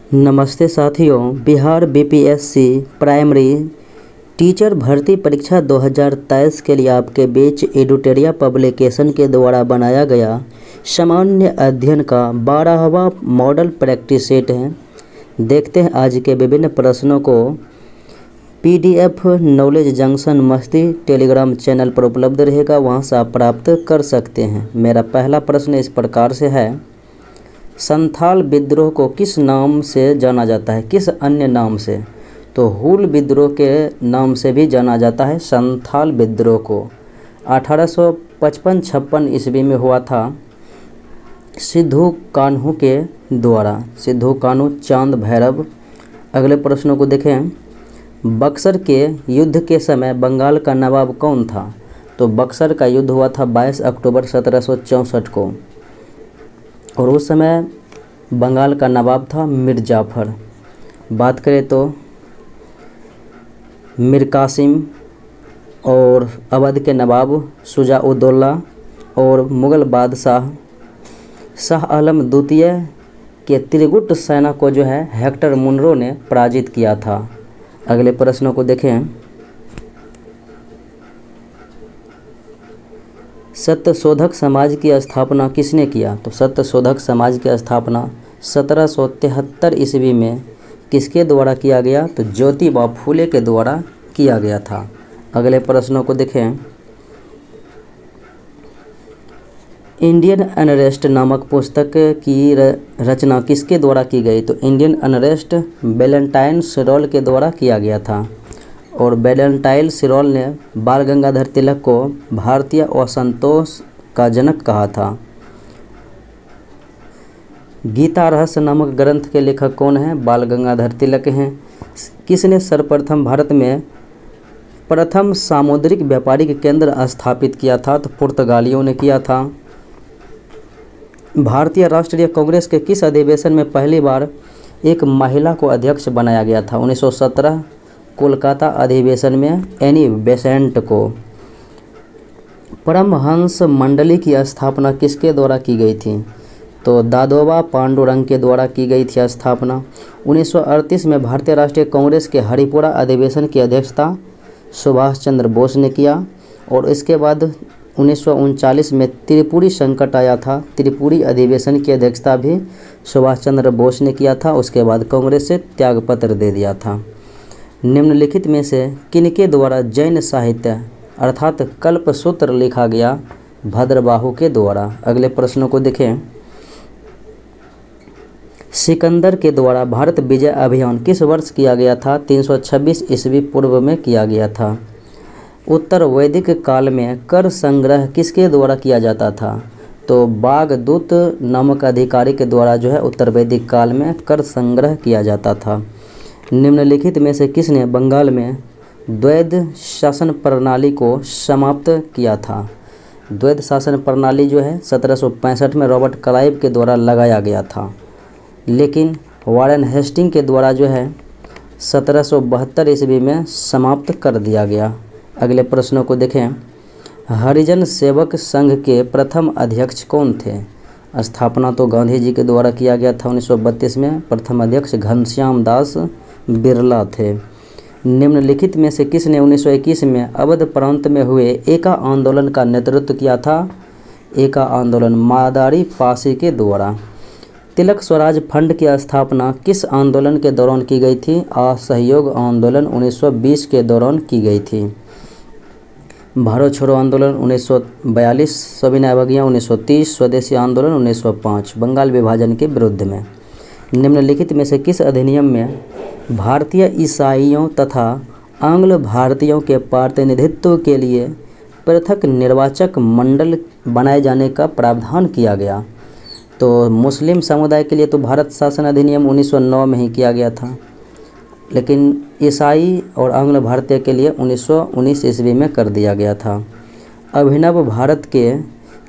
नमस्ते साथियों, Bihar BPSC primary teacher भर्ती परीक्षा 2023 के लिए आपके बीच एडुटेरिया पब्लिकेशन के द्वारा बनाया गया सामान्य अध्ययन का 12वां मॉडल प्रैक्टिस सेट है। देखते हैं आज के विभिन्न प्रश्नों को। पीडीएफ नॉलेज जंक्शन मस्ती टेलीग्राम चैनल पर उपलब्ध रहेगा, वहां से आप प्राप्त कर सकते हैं। मेरा पहला प्रश्न इस प्रकार से है, संथाल विद्रोह को किस नाम से जाना जाता है, किस अन्य नाम से? तो हुल विद्रोह के नाम से भी जाना जाता है संथाल विद्रोह को। 1855-56 ईस्वी में हुआ था सिद्धू कान्हू के द्वारा, सिद्धू कान्हू चांद भैरव। अगले प्रश्नों को देखें, बक्सर के युद्ध के समय बंगाल का नवाब कौन था? तो बक्सर का युद्ध हुआ था 22 अक्टूबर 1764 को, और उस समय बंगाल का नवाब था मीर जाफ़र। बात करें तो मीर कासिम और अवध के नवाब शुजा-उद-दौला और मुग़ल बादशाह शाह आलम द्वितीय के त्रिगुट सेना को जो है हेक्टर मुनरो ने पराजित किया था। अगले प्रश्नों को देखें, सत्यशोधक समाज की स्थापना किसने किया? तो सत्यशोधक समाज की स्थापना 1773 ईस्वी में किसके द्वारा किया गया? तो ज्योतिबा फूले के द्वारा किया गया था। अगले प्रश्नों को देखें, इंडियन अनरेस्ट नामक पुस्तक की रचना किसके द्वारा की गई? तो इंडियन अनरेस्ट वैलेंटाइन सिरोल के द्वारा किया गया था, और वैलेंटाइन सिरोल ने बाल गंगाधर तिलक को भारतीय असंतोष का जनक कहा था। गीता रहस्य नामक ग्रंथ के लेखक कौन हैं? बाल गंगाधर तिलक हैं। किसने सर्वप्रथम भारत में प्रथम सामुद्रिक व्यापारिक केंद्र स्थापित किया था? तो पुर्तगालियों ने किया था। भारतीय राष्ट्रीय कांग्रेस के किस अधिवेशन में पहली बार एक महिला को अध्यक्ष बनाया गया था? 1917 कोलकाता अधिवेशन में एनी बेसेंट को। परमहंस मंडली की स्थापना किसके द्वारा की गई थी? तो दादोबा पांडुरंग के द्वारा की गई थी स्थापना। 1938 में भारतीय राष्ट्रीय कांग्रेस के हरिपुरा अधिवेशन की अध्यक्षता सुभाष चंद्र बोस ने किया, और इसके बाद 1939 में त्रिपुरी संकट आया था। त्रिपुरी अधिवेशन की अध्यक्षता भी सुभाष चंद्र बोस ने किया था। उसके बाद कांग्रेस से त्यागपत्र दे दिया था। निम्नलिखित में से किनके द्वारा जैन साहित्य अर्थात कल्पसूत्र लिखा गया? भद्रबाहु के द्वारा। अगले प्रश्नों को देखें, सिकंदर के द्वारा भारत विजय अभियान किस वर्ष किया गया था? 326 ईस्वी पूर्व में किया गया था। उत्तर वैदिक काल में कर संग्रह किसके द्वारा किया जाता था? तो बागदूत नामक अधिकारी के द्वारा जो है उत्तर वैदिक काल में कर संग्रह किया जाता था। निम्नलिखित में से किसने बंगाल में द्वैध शासन प्रणाली को समाप्त किया था? द्वैध शासन प्रणाली जो है 1765 में रॉबर्ट क्लाइव के द्वारा लगाया गया था, लेकिन वारेन हेस्टिंग के द्वारा जो है 1772 ईस्वी में समाप्त कर दिया गया। अगले प्रश्नों को देखें, हरिजन सेवक संघ के प्रथम अध्यक्ष कौन थे? स्थापना तो गांधी जी के द्वारा किया गया था 1932 में। प्रथम अध्यक्ष घनश्याम दास बिरला थे। निम्नलिखित में से किसने 1921 में अवध प्रांत में हुए एका आंदोलन का नेतृत्व किया था? एका आंदोलन मादारी पासी के द्वारा। तिलक स्वराज फंड की स्थापना किस आंदोलन के दौरान की गई थी? असहयोग आंदोलन 1920 के दौरान की गई थी। भारत छोड़ो आंदोलन 1942, सविनय अवज्ञा 1930, स्वदेशी आंदोलन 1905, बंगाल विभाजन के विरुद्ध में। निम्नलिखित में से किस अधिनियम में भारतीय ईसाइयों तथा आंग्ल भारतीयों के प्रतिनिधित्व के लिए पृथक निर्वाचक मंडल बनाए जाने का प्रावधान किया गया? तो मुस्लिम समुदाय के लिए तो भारत शासन अधिनियम 1909 में ही किया गया था, लेकिन ईसाई और आंग्ल भारतीय के लिए 1919 ईस्वी में कर दिया गया था। अभिनव भारत के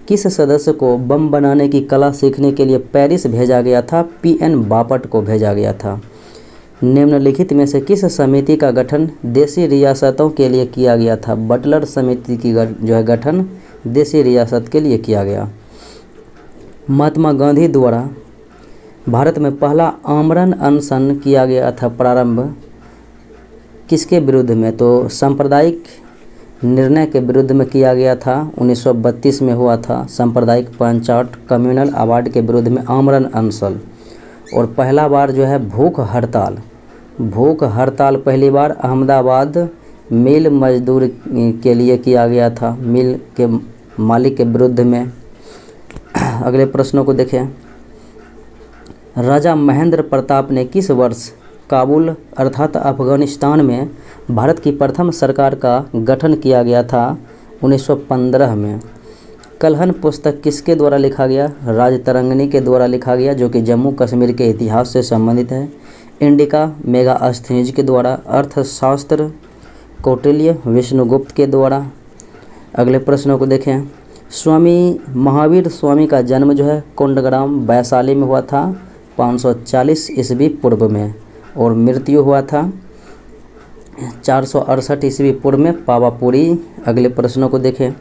किस सदस्य को बम बनाने की कला सीखने के लिए पेरिस भेजा गया था? पीएन बापट को भेजा गया था। निम्नलिखित में से किस समिति का गठन देशी रियासतों के लिए किया गया था? बटलर समिति की जो है गठन देशी रियासत के लिए किया गया। महात्मा गांधी द्वारा भारत में पहला आमरण अनशन किया गया था प्रारंभ किसके विरुद्ध में? तो सांप्रदायिक निर्णय के विरुद्ध में किया गया था। 1932 में हुआ था सांप्रदायिक पंचायत कम्युनल अवार्ड के विरुद्ध में आमरण अनशन। और पहला बार जो है भूख हड़ताल पहली बार अहमदाबाद मिल मजदूर के लिए किया गया था, मिल के मालिक के विरुद्ध में। अगले प्रश्नों को देखें। राजा महेंद्र प्रताप ने किस वर्ष काबुल अर्थात अफगानिस्तान में भारत की प्रथम सरकार का गठन किया गया था? 1915 में। कलहन पुस्तक किसके द्वारा लिखा गया? राजतरंगिणी के द्वारा लिखा गया, जो कि जम्मू कश्मीर के इतिहास से संबंधित है। इंडिका मेगास्थनीज के द्वारा। अर्थशास्त्र कौटिल्य विष्णुगुप्त के द्वारा। अगले प्रश्नों को देखें। स्वामी महावीर स्वामी का जन्म जो है कोंडग्राम वैशाली में हुआ था 540 ईस्वी पूर्व में, और मृत्यु हुआ था 468 ईस्वी पूर्व में पावापुरी। अगले प्रश्नों को देखें।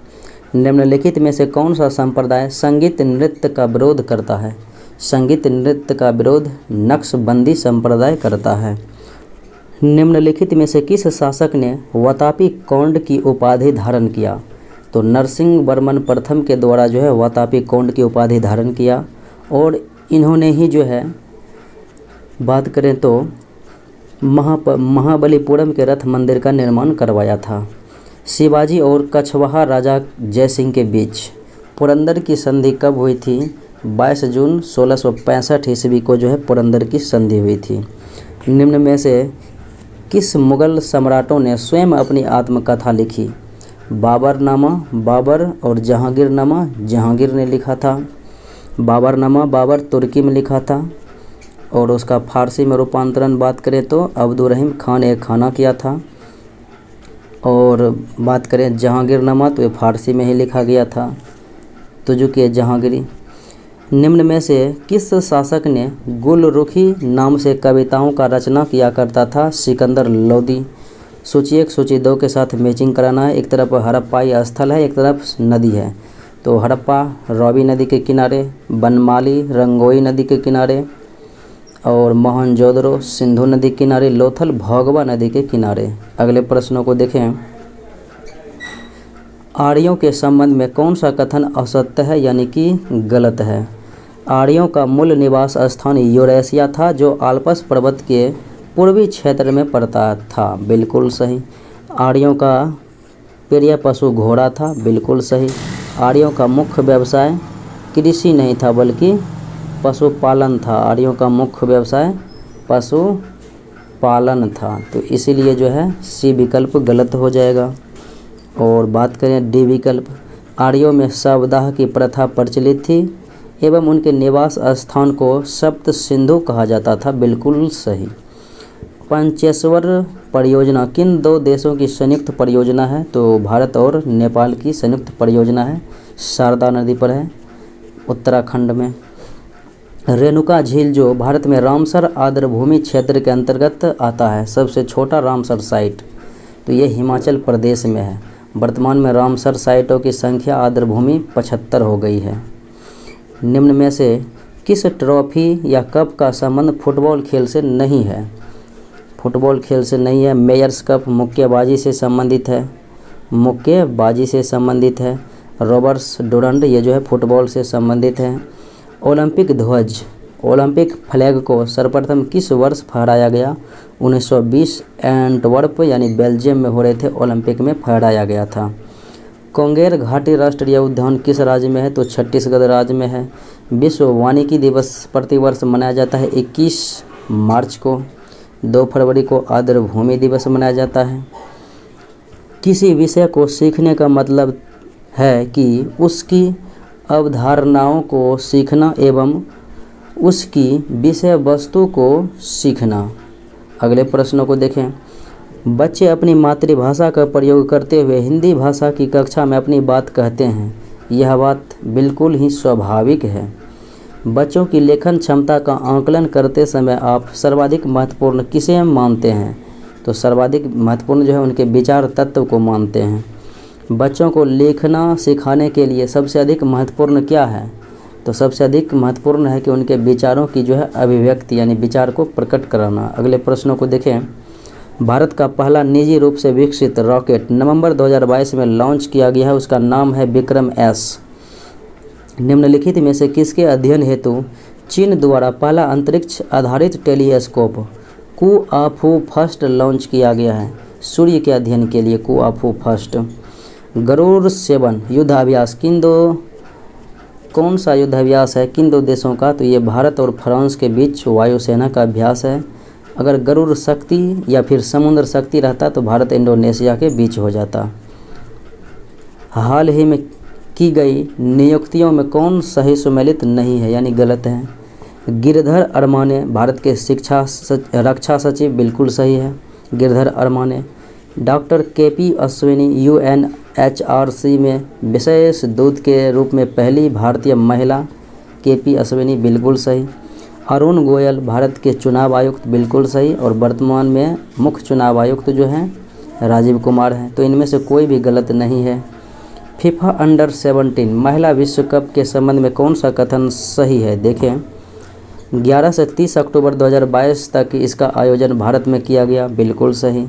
निम्नलिखित में से कौन सा संप्रदाय संगीत नृत्य का विरोध करता है? संगीत नृत्य का विरोध नक्शबंदी संप्रदाय करता है। निम्नलिखित में से किस शासक ने वातापी कौंड की उपाधि धारण किया? तो नरसिंह वर्मन प्रथम के द्वारा जो है वातापी कौंड की उपाधि धारण किया, और इन्होंने ही जो है बात करें तो महाबलीपुरम के रथ मंदिर का निर्माण करवाया था। शिवाजी और कछवाहा राजा जयसिंह के बीच पुरंदर की संधि कब हुई थी? 22 जून 1665 ईस्वी को जो है पुरंदर की संधि हुई थी। निम्न में से किस मुगल सम्राटों ने स्वयं अपनी आत्मकथा लिखी? बाबरनामा बाबर और जहांगीरनामा जहांगीर ने लिखा था। बाबरनामा बाबर तुर्की में लिखा था, और उसका फ़ारसी में रूपांतरण बात करें तो अब्दुर्रहीम खान ए खाना किया था। और बात करें जहांगीरनामा तो ये फ़ारसी में ही लिखा गया था, तुजुक जहांगीरी। निम्न में से किस शासक ने गुलरुखी नाम से कविताओं का रचना किया करता था? सिकंदर लोदी। सूची 1 सूची 2 के साथ मैचिंग कराना है। एक तरफ हड़प्पाई स्थल है, एक तरफ नदी है। तो हड़प्पा रावी नदी के किनारे, बनमाली रंगोई नदी के किनारे, और मोहनजोदड़ो सिंधु नदी के किनारे, लोथल भोगवा नदी के किनारे। अगले प्रश्नों को देखें। आर्यों के संबंध में कौन सा कथन असत्य है यानी कि गलत है? आर्यों का मूल निवास स्थान यूरेशिया था, जो आल्प्स पर्वत के पूर्वी क्षेत्र में पड़ता था। बिल्कुल सही। आर्यों का प्रिय पशु घोड़ा था। बिल्कुल सही। आर्यों का मुख्य व्यवसाय कृषि नहीं था बल्कि पशुपालन था। आर्यों का मुख्य व्यवसाय पशुपालन था, तो इसीलिए जो है सी विकल्प गलत हो जाएगा। और बात करें डी विकल्प। आर्यों में शवदाह की प्रथा प्रचलित थी एवं उनके निवास स्थान को सप्त सिंधु कहा जाता था। बिल्कुल सही। पंचेश्वर परियोजना किन 2 देशों की संयुक्त परियोजना है? तो भारत और नेपाल की संयुक्त परियोजना है, शारदा नदी पर है, उत्तराखंड में। रेणुका झील जो भारत में रामसर आर्द्रभूमि क्षेत्र के अंतर्गत आता है, सबसे छोटा रामसर साइट, तो ये हिमाचल प्रदेश में है। वर्तमान में रामसर साइटों की संख्या आर्द्रभूमि 75 हो गई है। निम्न में से किस ट्रॉफी या कप का संबंध फुटबॉल खेल से नहीं है? फुटबॉल खेल से नहीं है। मेयर्स कप मुक्केबाजी से संबंधित है, मुक्केबाजी से संबंधित है। रॉबर्ट्स डुरंड ये जो है फुटबॉल से संबंधित है। ओलंपिक ध्वज, ओलंपिक फ्लैग को सर्वप्रथम किस वर्ष फहराया गया? 1920 एंटवर्प यानी बेल्जियम में हो रहे थे ओलंपिक में फहराया गया था। कांगेर घाटी राष्ट्रीय उद्यान किस राज्य में है? तो छत्तीसगढ़ राज्य में है। विश्व वानिकी दिवस प्रतिवर्ष मनाया जाता है 21 मार्च को। 2 फरवरी को आर्द्रभूमि दिवस मनाया जाता है। किसी विषय को सीखने का मतलब है कि उसकी अवधारणाओं को सीखना एवं उसकी विषय वस्तु को सीखना। अगले प्रश्नों को देखें। बच्चे अपनी मातृभाषा का प्रयोग करते हुए हिंदी भाषा की कक्षा में अपनी बात कहते हैं, यह बात बिल्कुल ही स्वाभाविक है। बच्चों की लेखन क्षमता का आकलन करते समय आप सर्वाधिक महत्वपूर्ण किसे मानते हैं? तो सर्वाधिक महत्वपूर्ण जो है उनके विचार तत्व को मानते हैं। बच्चों को लिखना सिखाने के लिए सबसे अधिक महत्वपूर्ण क्या है? तो सबसे अधिक महत्वपूर्ण है कि उनके विचारों की जो है अभिव्यक्ति यानी विचार को प्रकट कराना। अगले प्रश्नों को देखें। भारत का पहला निजी रूप से विकसित रॉकेट नवंबर 2022 में लॉन्च किया गया है, उसका नाम है विक्रम एस। निम्नलिखित में से किसके अध्ययन हेतु चीन द्वारा पहला अंतरिक्ष आधारित टेलीस्कोप कुआफू फर्स्ट लॉन्च किया गया है? सूर्य के अध्ययन के लिए कुआफू फर्स्ट। गरुड़ 7 युद्धाभ्यास कौन सा युद्धाभ्यास है किन दो देशों का? तो ये भारत और फ्रांस के बीच वायुसेना का अभ्यास है। अगर गरुड़ शक्ति या फिर समुद्र शक्ति रहता तो भारत इंडोनेशिया के बीच हो जाता। हाल ही में की गई नियुक्तियों में कौन सही सुमेलित नहीं है यानी गलत है? गिरधर अरमाने भारत के रक्षा सचिव, बिल्कुल सही है Girdhar Armane. Doctor KP Ashwini UNHRC में विशेष दूत के रूप में पहली भारतीय महिला, केपी अश्विनी, बिल्कुल सही। अरुण गोयल भारत के चुनाव आयुक्त, बिल्कुल सही। और वर्तमान में मुख्य चुनाव आयुक्त जो हैं राजीव कुमार हैं। तो इनमें से कोई भी गलत नहीं है। फीफा अंडर 17 महिला विश्व कप के संबंध में कौन सा कथन सही है? देखें, 11 से 30 अक्टूबर 2022 तक इसका आयोजन भारत में किया गया, बिल्कुल सही।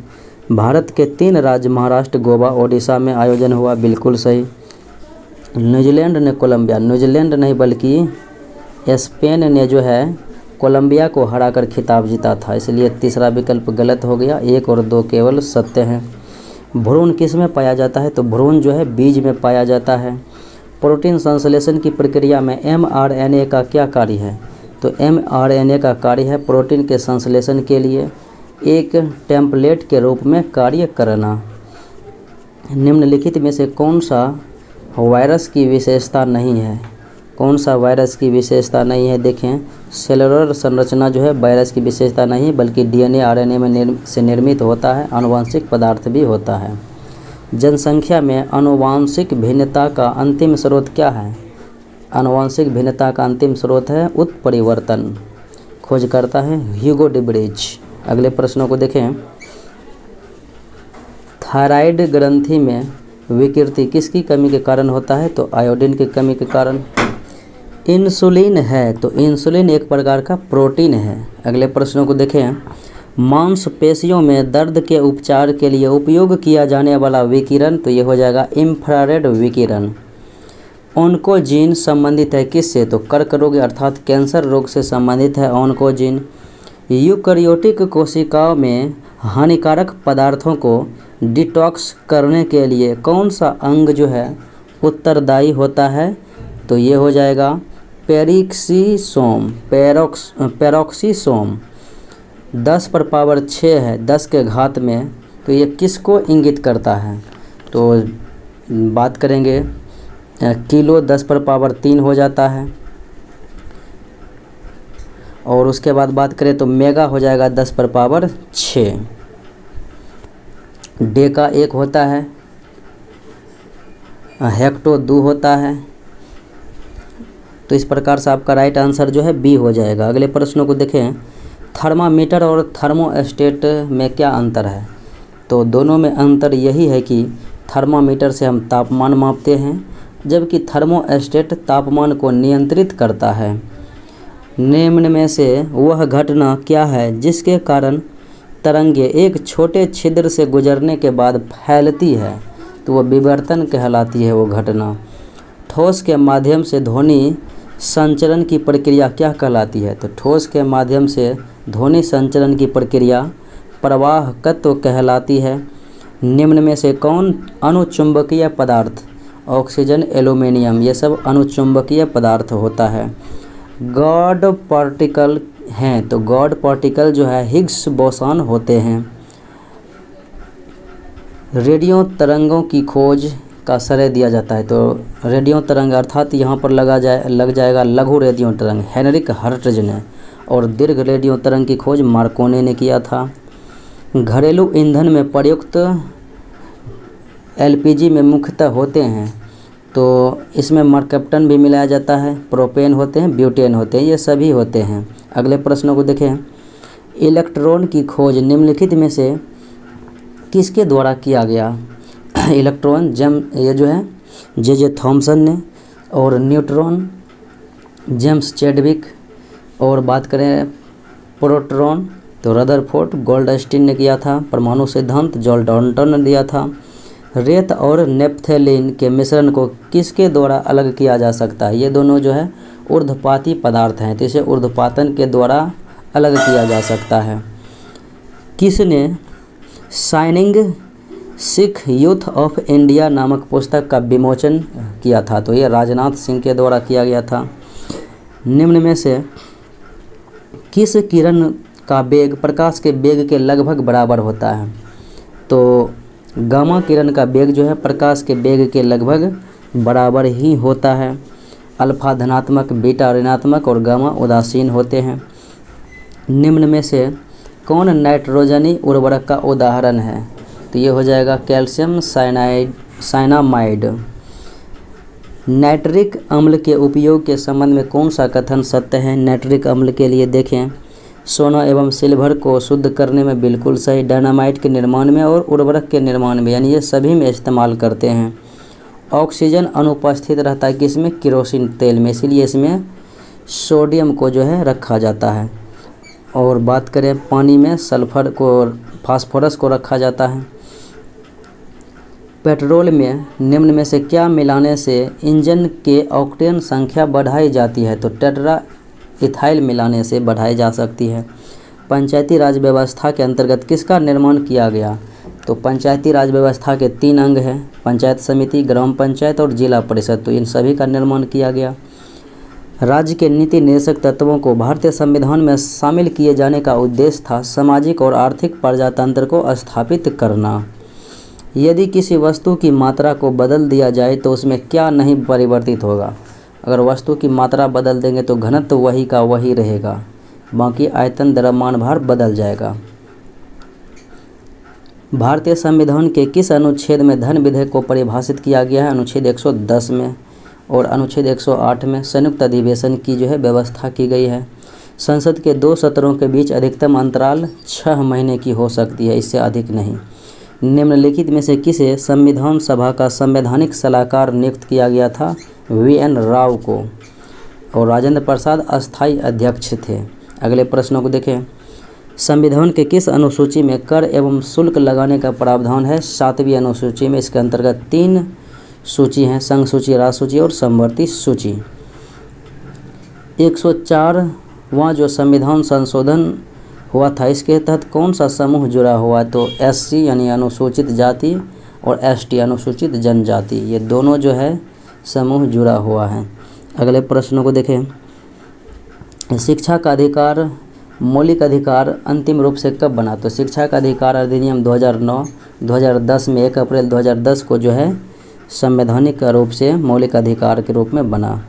भारत के 3 राज्य महाराष्ट्र, गोवा, ओडिशा में आयोजन हुआ, बिल्कुल सही। न्यूजीलैंड ने कोलंबिया, न्यूजीलैंड नहीं बल्कि स्पेन ने जो है कोलंबिया को हराकर खिताब जीता था, इसलिए तीसरा विकल्प गलत हो गया। 1 और 2 केवल सत्य हैं। भ्रूण किस में पाया जाता है? तो भ्रूण जो है बीज में पाया जाता है। प्रोटीन संश्लेषण की प्रक्रिया में mRNA का क्या कार्य है? तो mRNA का कार्य है प्रोटीन के संश्लेषण के लिए एक टेम्पलेट के रूप में कार्य करना। निम्नलिखित में से कौन सा वायरस की विशेषता नहीं है? कौन सा वायरस की विशेषता नहीं है? देखें, सेलुलर संरचना जो है वायरस की विशेषता नहीं बल्कि DNA RNA में से निर्मित होता है, आनुवांशिक पदार्थ भी होता है। जनसंख्या में आनुवांशिक भिन्नता का अंतिम स्रोत क्या है? आनुवांशिक भिन्नता का अंतिम स्रोत है उत्परिवर्तन। खोज करता है ह्यूगो डिब्रिज। अगले प्रश्नों को देखें। थायराइड ग्रंथि में विकृति किसकी कमी के कारण होता है? तो आयोडीन की कमी के कारण। इंसुलिन है, तो इंसुलिन एक प्रकार का प्रोटीन है। अगले प्रश्नों को देखें। मांसपेशियों में दर्द के उपचार के लिए उपयोग किया जाने वाला विकिरण, तो ये हो जाएगा इंफ्रारेड विकिरण। ऑन्कोजीन संबंधित है किससे? तो कर्क रोग अर्थात कैंसर रोग से संबंधित है ऑन्कोजीन। यूकैरियोटिक कोशिकाओं में हानिकारक पदार्थों को डिटॉक्स करने के लिए कौन सा अंग जो है उत्तरदायी होता है? तो ये हो जाएगा पेरोक्सीसोम। 10⁻6 है 10 के घात में, तो ये किसको इंगित करता है? तो बात करेंगे किलो 10⁻3 हो जाता है। और उसके बाद बात करें तो मेगा हो जाएगा 10⁻6। डेका 1 होता है, हेक्टो 2 होता है। तो इस प्रकार से आपका राइट आंसर जो है बी हो जाएगा। अगले प्रश्नों को देखें। थर्मामीटर और थर्मोस्टेट में क्या अंतर है? तो दोनों में अंतर यही है कि थर्मामीटर से हम तापमान मापते हैं जबकि थर्मोस्टेट तापमान को नियंत्रित करता है। निम्न में से वह घटना क्या है जिसके कारण तरंगे एक छोटे छिद्र से गुजरने के बाद फैलती है? तो वह विवर्तन कहलाती है वो घटना। ठोस के माध्यम से ध्वनि संचरण की प्रक्रिया क्या कहलाती है? तो ठोस के माध्यम से ध्वनि संचरण की प्रक्रिया प्रवाहकत्व कहलाती है। निम्न में से कौन अनुचुंबकीय पदार्थ? ऑक्सीजन, एल्यूमीनियम, ये सब अनुचुंबकीय पदार्थ होता है। गॉड पार्टिकल हैं, तो गॉड पार्टिकल जो है हिग्स बोसॉन होते हैं। रेडियो तरंगों की खोज का श्रेय दिया जाता है, तो रेडियो तरंग अर्थात यहाँ पर लग जाएगा लघु रेडियो तरंग, हेनरिक हर्ट्ज ने। और दीर्घ रेडियो तरंग की खोज मार्कोनी ने किया था। घरेलू ईंधन में प्रयुक्त LPG में मुख्यतः होते हैं, तो इसमें मर्कैप्टन भी मिलाया जाता है, प्रोपेन होते हैं, ब्यूटेन होते हैं, ये सभी होते हैं। अगले प्रश्नों को देखें। इलेक्ट्रॉन की खोज निम्नलिखित में से किसके द्वारा किया गया? इलेक्ट्रॉन ये जो है जे थॉमसन ने। और न्यूट्रॉन जेम्स चैडविक। और बात करें प्रोटॉन तो रदरफोर्ड गोल्डस्टीन ने किया था। परमाणु सिद्धांत जॉन डाल्टन ने दिया था। रेत और नेप्थेलिन के मिश्रण को किसके द्वारा अलग किया जा सकता है? ये दोनों जो है ऊर्ध्वपाती पदार्थ हैं, तो इसे ऊर्ध्वपातन के द्वारा अलग किया जा सकता है। किसने shining Sikh youth of India नामक पुस्तक का विमोचन किया था? तो ये राजनाथ सिंह के द्वारा किया गया था। निम्न में से किस किरण का वेग प्रकाश के वेग के लगभग बराबर होता है? तो गामा किरण का वेग जो है प्रकाश के वेग के लगभग बराबर ही होता है। अल्फा धनात्मक, बीटा ऋणात्मक और गामा उदासीन होते हैं। निम्न में से कौन नाइट्रोजनी उर्वरक का उदाहरण है? तो ये हो जाएगा कैल्शियम साइनामाइड। नाइट्रिक अम्ल के उपयोग के संबंध में कौन सा कथन सत्य है? नाइट्रिक अम्ल के लिए देखें, सोना एवं सिल्वर को शुद्ध करने में बिल्कुल सही, डायनामाइट के निर्माण में और उर्वरक के निर्माण में, यानी ये सभी में इस्तेमाल करते हैं। ऑक्सीजन अनुपस्थित रहता है किसमें? केरोसिन तेल में, इसीलिए इसमें सोडियम को जो है रखा जाता है। और बात करें पानी में सल्फर को, फास्फोरस को रखा जाता है। पेट्रोल में निम्न में से क्या मिलाने से इंजन के ऑक्टेन संख्या बढ़ाई जाती है? तो टेट्रा इथाइल मिलाने से बढ़ाई जा सकती है। पंचायती राज व्यवस्था के अंतर्गत किसका निर्माण किया गया? तो पंचायती राज व्यवस्था के 3 अंग हैं, पंचायत समिति, ग्राम पंचायत और जिला परिषद, तो इन सभी का निर्माण किया गया। राज्य के नीति निर्देशक तत्वों को भारतीय संविधान में शामिल किए जाने का उद्देश्य था सामाजिक और आर्थिक प्रजातंत्र को स्थापित करना। यदि किसी वस्तु की मात्रा को बदल दिया जाए तो उसमें क्या नहीं परिवर्तित होगा? अगर वस्तु की मात्रा बदल देंगे तो घनत्व वही का वही रहेगा, बाकी आयतन, द्रव्यमान, भार बदल जाएगा। भारतीय संविधान के किस अनुच्छेद में धन विधेयक को परिभाषित किया गया है? अनुच्छेद 110 में। और अनुच्छेद 108 में संयुक्त अधिवेशन की जो है व्यवस्था की गई है। संसद के 2 सत्रों के बीच अधिकतम अंतराल 6 महीने की हो सकती है, इससे अधिक नहीं। निम्नलिखित में से किसे संविधान सभा का संवैधानिक सलाहकार नियुक्त किया गया था? VN राव को। और राजेंद्र प्रसाद अस्थायी अध्यक्ष थे। अगले प्रश्नों को देखें। संविधान के किस अनुसूची में कर एवं शुल्क लगाने का प्रावधान है? 7वीं अनुसूची में। इसके अंतर्गत 3 सूची हैं, संघ सूची, राज्य सूची और समवर्ती सूची। 104वां जो संविधान संशोधन हुआ था, इसके तहत कौन सा समूह जुड़ा हुआ? तो SC यानी अनुसूचित जाति और ST अनुसूचित जनजाति, ये दोनों जो है समूह जुड़ा हुआ है। अगले प्रश्नों को देखें। शिक्षा का अधिकार मौलिक अधिकार अंतिम रूप से कब बना? तो शिक्षा का अधिकार अधिनियम 2009, 2010 में 1 अप्रैल 2010 को जो है संवैधानिक रूप से मौलिक अधिकार के रूप में बना।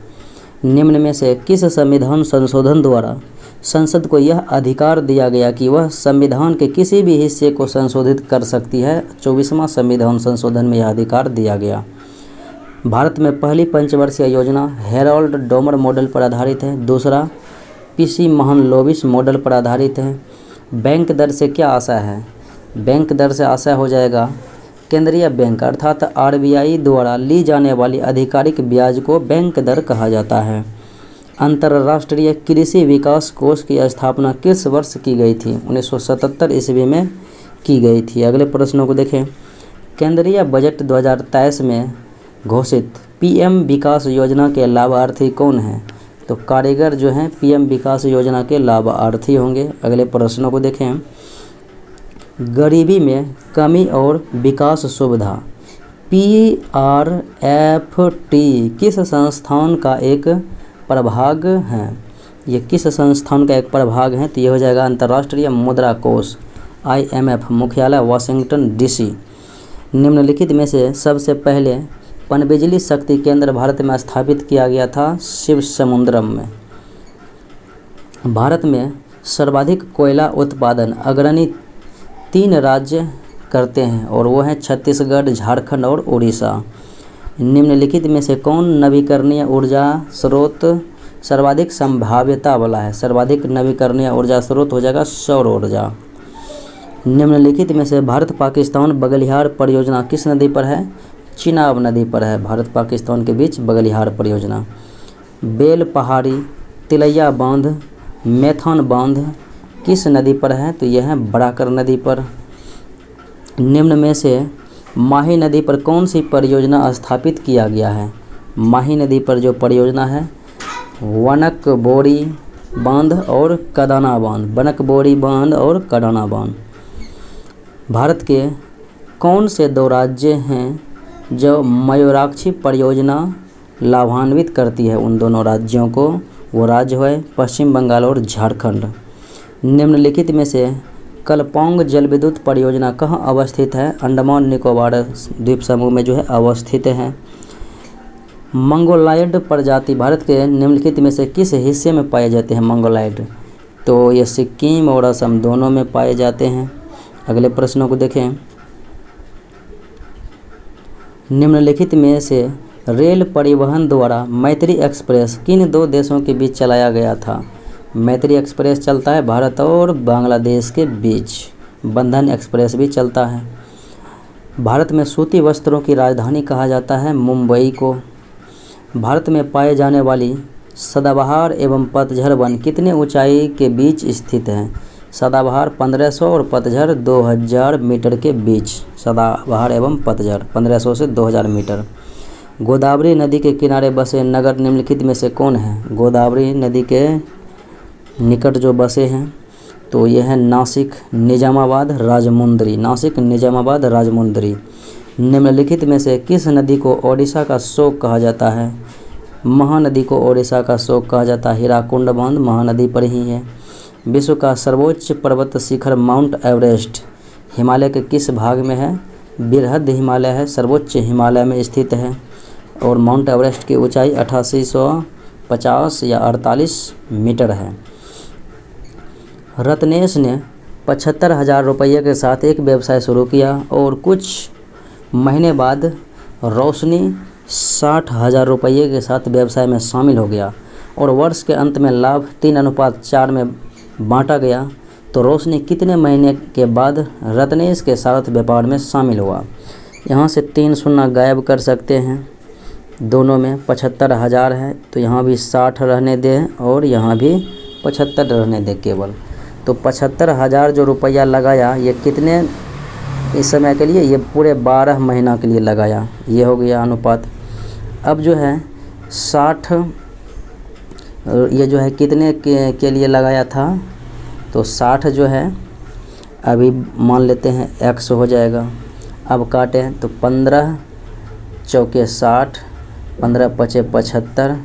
निम्न में से किस संविधान संशोधन द्वारा संसद को यह अधिकार दिया गया कि वह संविधान के किसी भी हिस्से को संशोधित कर सकती है? 24वां संविधान संशोधन में यह अधिकार दिया गया। भारत में पहली पंचवर्षीय योजना हेरोल्ड डोमर मॉडल पर आधारित है। दूसरा PC महलनोबिस मॉडल पर आधारित है। बैंक दर से क्या आशय है? बैंक दर से आशय हो जाएगा केंद्रीय बैंक अर्थात RBI द्वारा ली जाने वाली आधिकारिक ब्याज को बैंक दर कहा जाता है। अंतर्राष्ट्रीय कृषि विकास कोष की स्थापना किस वर्ष की गई थी? 1977 ईस्वी में की गई थी। अगले प्रश्नों को देखें। केंद्रीय बजट 2023 में घोषित PM विकास योजना के लाभार्थी कौन हैं? तो कारीगर जो हैं PM विकास योजना के लाभार्थी होंगे। अगले प्रश्नों को देखें। गरीबी में कमी और विकास सुविधा PRFT किस संस्थान का एक प्रभाग है? ये किस संस्थान का एक प्रभाग है? तो ये हो जाएगा अंतर्राष्ट्रीय मुद्रा कोष IMF, मुख्यालय वाशिंगटन DC। निम्नलिखित में से सबसे पहले पनबिजली शक्ति केंद्र भारत में स्थापित किया गया था शिवसमुद्रम में। भारत में सर्वाधिक कोयला उत्पादन अग्रणी 3 राज्य करते हैं और वो हैं छत्तीसगढ़, झारखंड और उड़ीसा। निम्नलिखित में से कौन नवीकरणीय ऊर्जा स्रोत सर्वाधिक संभाव्यता वाला है? सर्वाधिक नवीकरणीय ऊर्जा स्रोत हो जाएगा सौर ऊर्जा। निम्नलिखित में से भारत पाकिस्तान बगलिहार परियोजना किस नदी पर है? चिनाब नदी पर है। भारत पाकिस्तान के बीच बगलिहार परियोजना। बेल पहाड़ी, तिलैया बांध, मैथन बांध किस नदी पर है? तो यह है बराकर नदी पर। निम्न में से माही नदी पर कौन सी परियोजना स्थापित किया गया है? माही नदी पर जो परियोजना है वनकबोरी बांध और कडाना बांध, वनकबोरी बांध और कडाना बांध। भारत के कौन से 2 राज्य हैं जो मयूराक्षी परियोजना लाभान्वित करती है उन दोनों राज्यों को? वो राज्य है पश्चिम बंगाल और झारखंड। निम्नलिखित में से कलपोंग जल विद्युत परियोजना कहाँ अवस्थित है? अंडमान निकोबार द्वीप समूह में जो है अवस्थित है। मंगोलायड प्रजाति भारत के निम्नलिखित में से किस हिस्से में पाए जाते हैं? मंगोलायड, तो ये सिक्किम और असम दोनों में पाए जाते हैं। अगले प्रश्नों को देखें। निम्नलिखित में से रेल परिवहन द्वारा मैत्री एक्सप्रेस किन 2 देशों के बीच चलाया गया था? मैत्री एक्सप्रेस चलता है भारत और बांग्लादेश के बीच। बंधन एक्सप्रेस भी चलता है। भारत में सूती वस्त्रों की राजधानी कहा जाता है मुंबई को। भारत में पाए जाने वाली सदाबहार एवं पतझड़ वन कितने ऊंचाई के बीच स्थित हैं? सदाबहार 1500 और पतझड़ 2000 मीटर के बीच। सदाबहार एवं पतझड़ 1500 से 2000 मीटर। गोदावरी नदी के किनारे बसे नगर निम्नलिखित में से कौन है? गोदावरी नदी के निकट जो बसे हैं तो ये है नासिक, निजामाबाद, राजमुंदरी। नासिक, निजामाबाद, राजमुंदरी। निम्नलिखित में से किस नदी को ओडिशा का शोक कहा जाता है? महानदी को ओडिशा का शोक कहा जाता है। हीराकुंड बांध महानदी पर ही है। विश्व का सर्वोच्च पर्वत शिखर माउंट एवरेस्ट हिमालय के किस भाग में है? बृहद हिमालय है, सर्वोच्च हिमालय में स्थित है। और माउंट एवरेस्ट की ऊंचाई 8850 या 48 मीटर है। रत्नेश ने 75,000 रुपये के साथ एक व्यवसाय शुरू किया और कुछ महीने बाद रोशनी 60,000 रुपये के साथ व्यवसाय में शामिल हो गया और वर्ष के अंत में लाभ 3:4 में बांटा गया। तो रोशनी कितने महीने के बाद रत्नेश के साथ व्यापार में शामिल हुआ? यहाँ से 3 शून्य गायब कर सकते हैं। दोनों में 75,000 है तो यहाँ भी 60 रहने दें और यहाँ भी 75 रहने दें केवल। तो 75,000 जो रुपया लगाया ये कितने इस समय के लिए? ये पूरे 12 महीना के लिए लगाया। ये हो गया अनुपात। अब जो है 60 ये जो है कितने के लिए लगाया था? तो 60 जो है अभी मान लेते हैं x हो जाएगा। अब काटें तो 15 चौके 60, 15 पचे 75,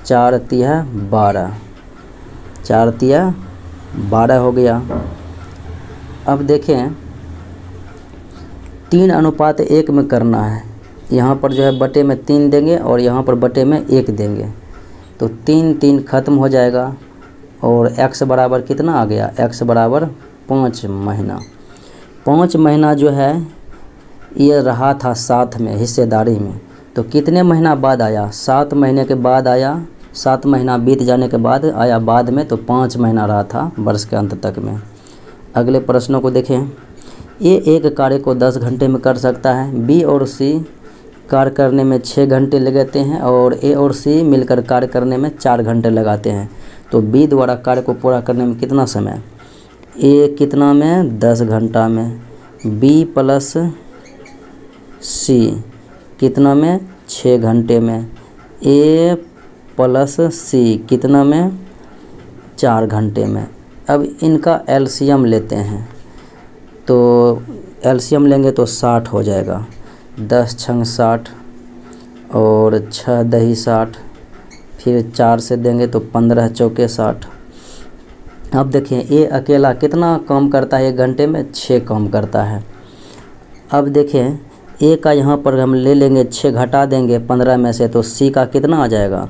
4 तिया 12, 4 तिया 12 हो गया। अब देखें 3:1 में करना है। यहाँ पर जो है बटे में 3 देंगे और यहाँ पर बटे में 1 देंगे तो 3 खत्म हो जाएगा। और x बराबर कितना आ गया? x बराबर 5 महीना। 5 महीना जो है ये रहा था साथ में हिस्सेदारी में, तो कितने महीना बाद आया? 7 महीने के बाद आया। 7 महीना बीत जाने के बाद आया बाद में, तो 5 महीना रहा था वर्ष के अंत तक में। अगले प्रश्नों को देखें। ए एक कार्य को 10 घंटे में कर सकता है। बी और सी कार्य करने में 6 घंटे लगाते हैं और ए और सी मिलकर कार्य करने में 4 घंटे लगाते हैं। तो बी द्वारा कार्य को पूरा करने में कितना समय? ए कितना में? 10 घंटा में। बी प्लस सी कितना में? 6 घंटे में। ए प्लस सी कितना में? 4 घंटे में। अब इनका एलसीएम लेते हैं तो एलसीएम लेंगे तो 60 हो जाएगा। 10 छंग 60 और 6 दही 60, फिर 4 से देंगे तो 15 चौके 60। अब देखें ए अकेला कितना काम करता है 1 घंटे में? 6 काम करता है। अब देखें ए का यहाँ पर हम ले लेंगे 6 घटा देंगे 15 में से, तो सी का कितना आ जाएगा?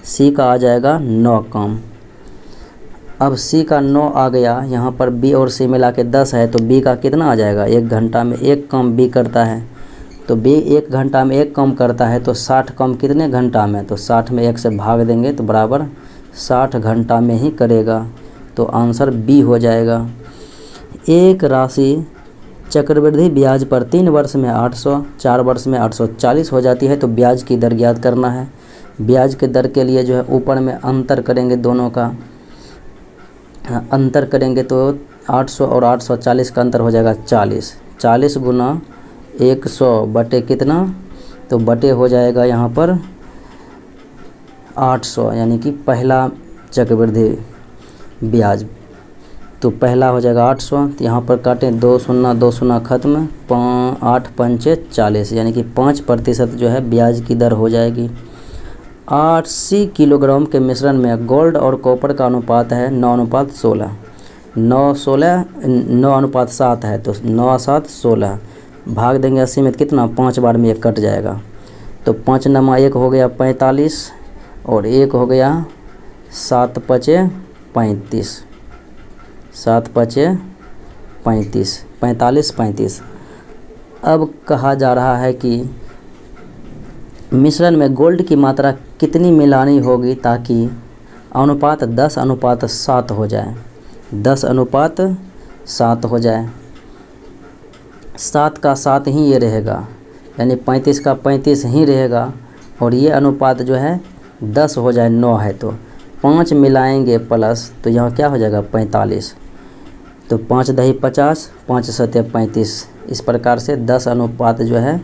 सी का आ जाएगा 9 काम। अब सी का 9 आ गया। यहाँ पर बी और सी मिला के 10 है, तो बी का कितना आ जाएगा? 1 घंटा में 1 काम बी करता है। तो बी 1 घंटा में 1 काम करता है, तो 60 काम कितने घंटा में? तो 60 में 1 से भाग देंगे तो बराबर 60 घंटा में ही करेगा। तो आंसर बी हो जाएगा। एक राशि चक्रवृद्धि ब्याज पर 3 वर्ष में 800, 4 वर्ष में 840 हो जाती है, तो ब्याज की दर ज्ञात करना है। ब्याज के दर के लिए जो है ऊपर में अंतर करेंगे, दोनों का अंतर करेंगे तो 800 और 840 का अंतर हो जाएगा 40। 40 गुना 100 बटे कितना, तो बटे हो जाएगा यहाँ पर 800, यानी कि पहला चक्रवृद्धि ब्याज। तो पहला हो जाएगा 800, तो यहाँ पर काटें 2 शून्य 2 शून्य खत्म, 8 पंचे 40, यानी कि 5% जो है ब्याज की दर हो जाएगी। 80 किलोग्राम के मिश्रण में गोल्ड और कॉपर का अनुपात है 9:16। 9:7 है, तो 9:7=16 भाग देंगे 80 में, कितना 5 बार में 1 कट जाएगा। तो 5 नमा 1 हो गया 45 और 1 हो गया 7 पचे 35, 7 पचे 35, 45। अब कहा जा रहा है कि मिश्रण में गोल्ड की मात्रा कितनी मिलानी होगी ताकि अनुपात 10:7 हो जाए, 10:7 हो जाए। 7 का 7 ही ये रहेगा, यानी 35 का 35 ही रहेगा, और ये अनुपात जो है 10 हो जाए, 9 है तो 5 मिलाएंगे प्लस, तो यहाँ क्या हो जाएगा 45। तो 5 दही 50, 5 सत्या 35, इस प्रकार से 10:7 जो है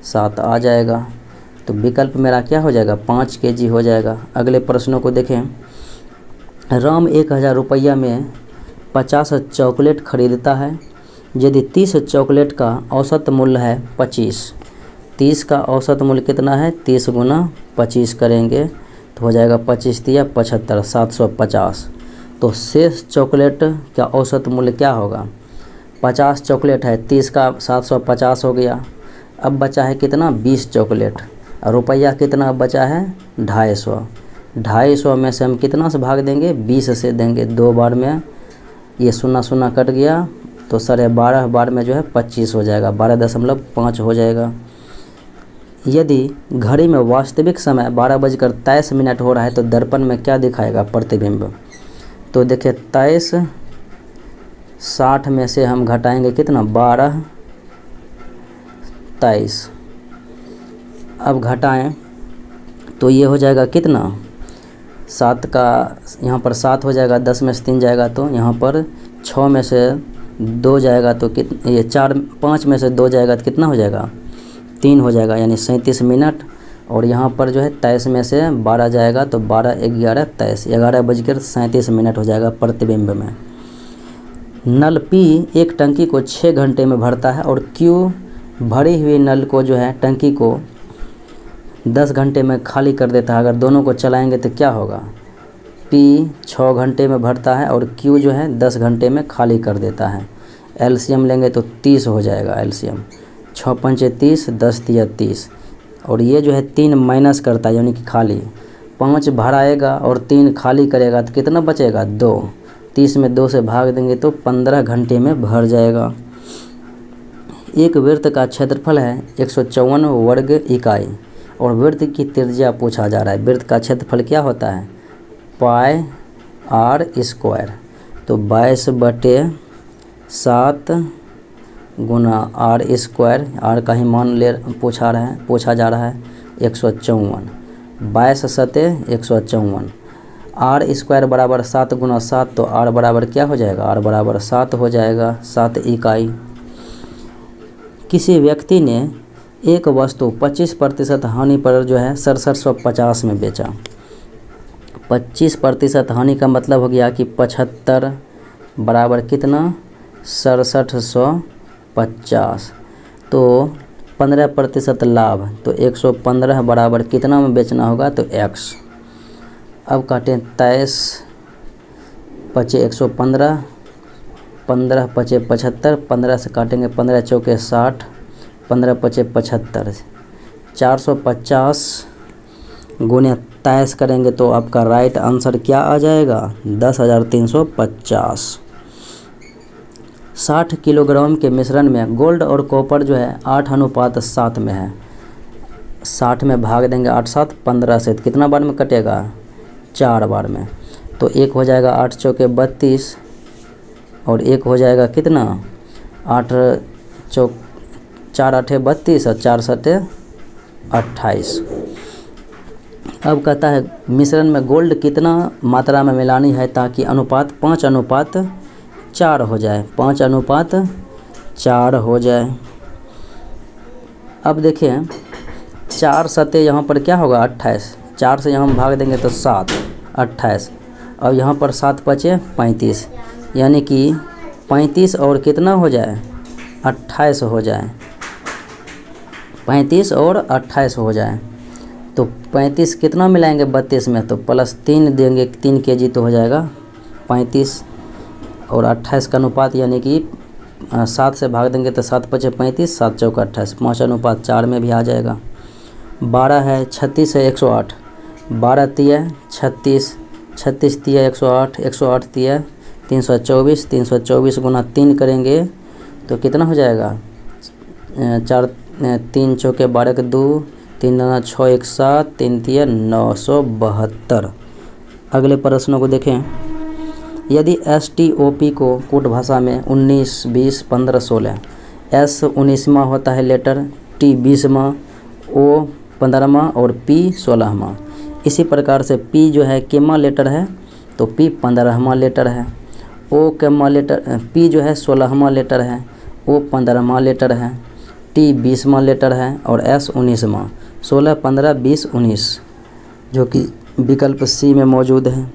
7 आ जाएगा। तो विकल्प मेरा क्या हो जाएगा 5 kg हो जाएगा। अगले प्रश्नों को देखें। राम 1000 रुपया में 50 चॉकलेट खरीदता है। यदि 30 चॉकलेट का औसत मूल्य है 25, 30 का औसत मूल्य कितना है, 30 गुना 25 करेंगे तो हो जाएगा 25 तिया 75, 750। तो शेष चॉकलेट का औसत मूल्य क्या होगा, 50 चॉकलेट है, 30 का 750 हो गया। अब बचा है कितना 20 चॉकलेट, और रुपया कितना बचा है 250। 250 में से हम कितना से भाग देंगे, 20 से देंगे, 2 बार में ये 0 कट गया, तो 12.5 बार में जो है 25 हो जाएगा, 12.5 हो जाएगा। यदि घड़ी में वास्तविक समय 12:23 हो रहा है तो दर्पण में क्या दिखाएगा प्रतिबिंब। तो देखिए 23, 60 में से हम घटाएंगे कितना 12, 23। अब घटाएं तो ये हो जाएगा कितना, 7 का यहाँ पर 7 हो जाएगा, 10 में से 3 जाएगा तो यहाँ पर 6 में से 2 जाएगा तो कितना, ये 5 में से 2 जाएगा तो कितना हो जाएगा 3 हो जाएगा, यानी 37 मिनट। और यहाँ पर जो है 23 में से 12 जाएगा तो 12, 11, 23, 11:37 हो जाएगा प्रतिबिंब में। नल P एक टंकी को 6 घंटे में भरता है और Q भरी हुई नल को जो है टंकी को 10 घंटे में खाली कर देता है। अगर दोनों को चलाएंगे तो क्या होगा, P 6 घंटे में भरता है और Q जो है 10 घंटे में खाली कर देता है। एलसीएम लेंगे तो 30 हो जाएगा एलसीएम, 6 पंचे 30, 10 तिया 30, और ये जो है 3 माइनस करता है, यानी कि खाली 5 भराएगा और 3 खाली करेगा तो कितना बचेगा 2, 30 में 2 से भाग देंगे तो 15 घंटे में भर जाएगा। एक वृत्त का क्षेत्रफल है 154 वर्ग इकाई और वृत्त की त्रिज्या पूछा जा रहा है। वृत्त का क्षेत्रफल क्या होता है πr², तो 22/7 गुना r², r का ही मान पूछा जा रहा है 154, 22 सते 154, r² बराबर 7 गुना 7, तो r बराबर क्या हो जाएगा, r बराबर 7 हो जाएगा, 7 इकाई। किसी व्यक्ति ने एक वस्तु 25% हानि पर जो है 6750 में बेचा। 25% हानि का मतलब हो गया कि 75 बराबर कितना 6750, तो 15% लाभ, तो 115 बराबर कितना में बेचना होगा, तो x। अब काटें 23 पचे 115, 15 पचे 75, 15 से काटेंगे 15 चौके 60, 15 पचे 75, 450 गुने 23 करेंगे तो आपका राइट आंसर क्या आ जाएगा 10,350। 60 किलोग्राम के मिश्रण में गोल्ड और कॉपर जो है 8:7 में है। 60 में भाग देंगे 8 7 15 से, तो कितना बार में कटेगा 4 बार में, तो एक हो जाएगा 8 चौके 32 और एक हो जाएगा कितना 8 चौक 4 8 32 और 4 7 28। अब कहता है मिश्रण में गोल्ड कितना मात्रा में मिलानी है ताकि अनुपात 5:4 हो जाए, 5:4 हो जाए। अब देखिए 4 सतह यहाँ पर क्या होगा 28, 4 से यहाँ हम भाग देंगे तो 7, 28। अब यहाँ पर 7 बचे 35, यानी कि 35 और कितना हो जाए 28 हो जाए, 35 और 28 हो जाए। तो 35 कितना मिलाएंगे 32 में, तो +3 देंगे, 3 kg तो हो जाएगा 35 और 28 का अनुपात, यानी कि 7 से भाग देंगे तो 7 बचे 35, 7 चौका 28, 5:4 में भी आ जाएगा। 12 है 36 है 108, 12 तिया 36, 36 तिया 108, 108 तिया 324, 324 गुना 3 करेंगे तो कितना हो जाएगा 4 3 चौके 12 के 2, 3 दूना 6 1 7, 3 तिया 972। अगले प्रश्नों को देखें। यदि STOP को कूट भाषा में 19, 20, 15, 16, S 19वां होता है लेटर, T 20वां, O 15वां और P 16वां। इसी प्रकार से P जो है केमा लेटर है तो P 15वां लेटर है, O केमा लेटर, P जो है 16वां लेटर है, O 15वां लेटर है, T 20वां लेटर है और S 19वां। 16, 15, 20, 19 जो कि विकल्प C में मौजूद है।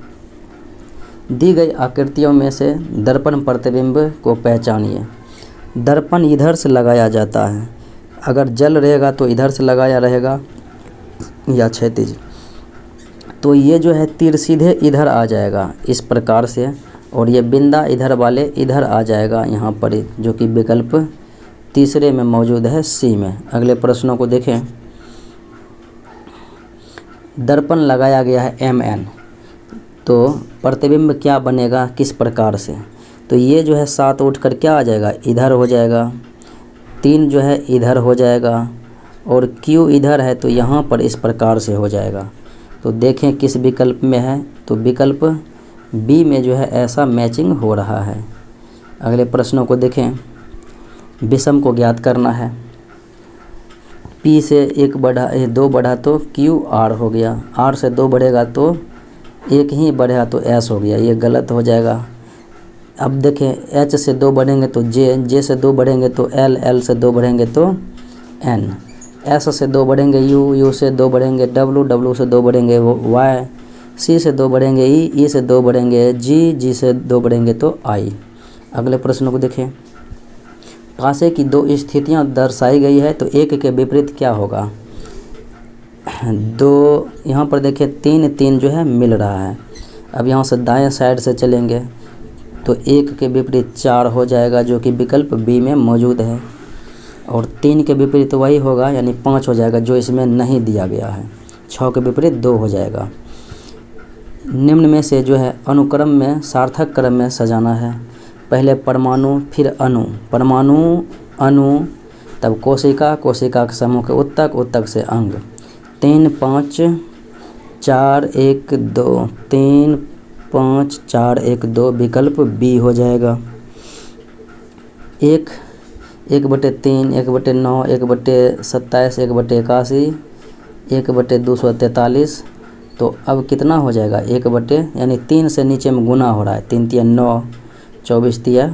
दी गई आकृतियों में से दर्पण प्रतिबिंब को पहचानिए। दर्पण इधर से लगाया जाता है, अगर जल रहेगा तो इधर से लगाया रहेगा या क्षैतिज, तो ये जो है तीर सीधे इधर आ जाएगा इस प्रकार से, और ये बिंदा इधर वाले इधर आ जाएगा यहाँ पर, जो कि विकल्प तीसरे में मौजूद है C में। अगले प्रश्नों को देखें। दर्पण लगाया गया है MN, तो प्रतिबिंब क्या बनेगा किस प्रकार से, तो ये जो है 7 उठकर क्या आ जाएगा इधर हो जाएगा, 3 जो है इधर हो जाएगा और Q इधर है तो यहाँ पर इस प्रकार से हो जाएगा। तो देखें किस विकल्प में है, तो विकल्प B में जो है ऐसा मैचिंग हो रहा है। अगले प्रश्नों को देखें। विषम को ज्ञात करना है। P से 2 बढ़ा तो QR हो गया, R से 2 बढ़ेगा तो 1 ही बढ़ेगा तो S हो गया, ये गलत हो जाएगा। अब देखें H से 2 बढ़ेंगे तो J से 2 बढ़ेंगे तो L से 2 बढ़ेंगे तो N, S से 2 बढ़ेंगे U से 2 बढ़ेंगे W से 2 बढ़ेंगे Y, C से 2 बढ़ेंगे E से 2 बढ़ेंगे G से 2 बढ़ेंगे तो I। अगले प्रश्न को देखें। पासे की 2 स्थितियां दर्शाई गई है तो एक के विपरीत क्या होगा। 2 यहाँ पर देखिए 3 जो है मिल रहा है। अब यहाँ से दाएं साइड से चलेंगे तो 1 के विपरीत 4 हो जाएगा, जो कि विकल्प B में मौजूद है, और 3 के विपरीत वही होगा यानी 5 हो जाएगा, जो इसमें नहीं दिया गया है। 6 के विपरीत 2 हो जाएगा। निम्न में से जो है अनुक्रम में सार्थक क्रम में सजाना है। पहले परमाणु, फिर अणु, परमाणु, अणु, तब कोशिका, कोशिका के समूह के उत्तक, उत्तक से अंग। 3 5 4 1 2, 3 5 4 1 2 विकल्प B हो जाएगा। 1/3, 1/9, 1/27, 1/81, 1/243, तो अब कितना हो जाएगा 1 यानी 3 से नीचे में गुना हो रहा है, 3 तिया 9, 24 तिया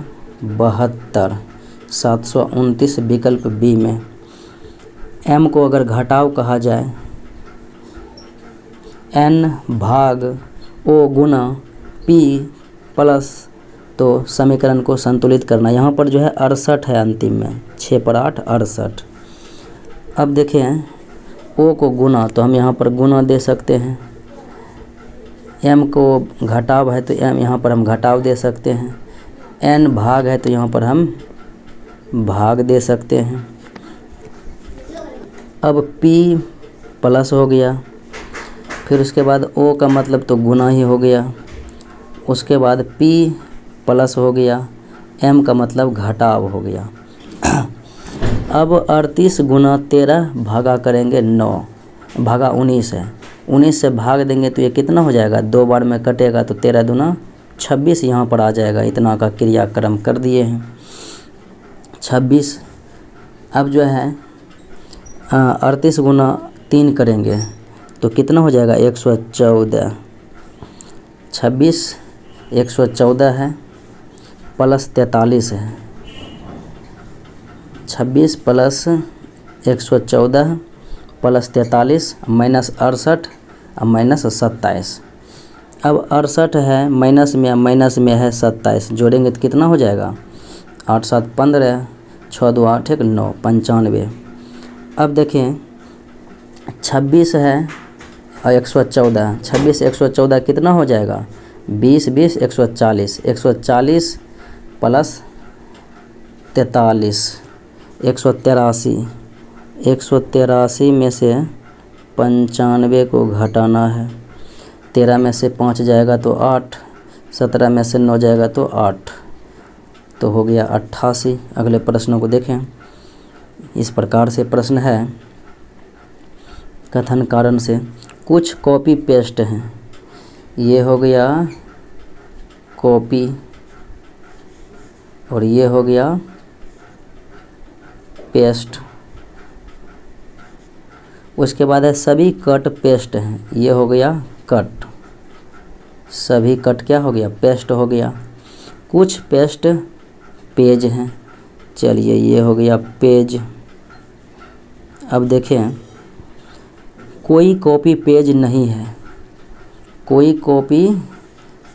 72, 729 विकल्प B में। M को अगर घटाव कहा जाए, N भाग O गुना P प्लस, तो समीकरण को संतुलित करना। यहाँ पर जो है 68 है अंतिम में, 6 पर 8 68। अब देखें O को गुना, तो हम यहाँ पर गुना दे सकते हैं। M को घटाव है तो M यहाँ पर हम घटाव दे सकते हैं। N भाग है तो यहाँ पर हम भाग दे सकते हैं। अब P प्लस हो गया, फिर उसके बाद O का मतलब तो गुना ही हो गया, उसके बाद P प्लस हो गया, M का मतलब घटाव हो गया। अब 38 गुना 13 भागा करेंगे 9 भागा 19 है, 19 से भाग देंगे तो ये कितना हो जाएगा, 2 बार में कटेगा तो 13 दूना 26 यहाँ पर आ जाएगा। इतना का क्रियाक्रम कर दिए हैं 26। अब जो है 38 गुना 3 करेंगे तो कितना हो जाएगा 114। 26 114 है प्लस 43 है। 26 प्लस 114 प्लस 43 माइनस 68 और माइनस 27। अब 68 है माइनस में है 27, जोड़ेंगे तो कितना हो जाएगा 8 7 15, 6 2 8 1 9, 95। अब देखें 26 है और 114, 26 114 कितना हो जाएगा 20 20 140, 140 प्लस 43 183, 183 में से 95 को घटाना है। 13 में से 5 जाएगा तो 8, 17 में से 9 जाएगा तो 8, तो हो गया 88। अगले प्रश्नों को देखें। इस प्रकार से प्रश्न है, कथन कारण से कुछ कॉपी पेस्ट हैं। ये हो गया कॉपी और ये हो गया पेस्ट। उसके बाद है सभी कट पेस्ट हैं। ये हो गया कट, सभी कट क्या हो गया पेस्ट हो गया। कुछ पेस्ट पेज हैं। चलिए ये हो गया पेज। अब देखें कोई कॉपी पेज नहीं है, कोई कॉपी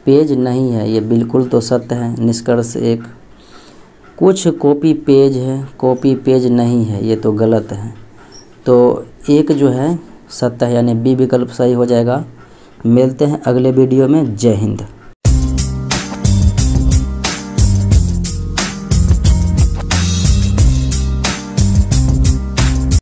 पेज नहीं है, ये बिल्कुल तो सत्य है। निष्कर्ष 1। कुछ कॉपी पेज है, कॉपी पेज नहीं है, ये तो गलत है। तो एक जो है सत्य है, यानी बी विकल्प सही हो जाएगा। मिलते हैं अगले वीडियो में। जय हिंद।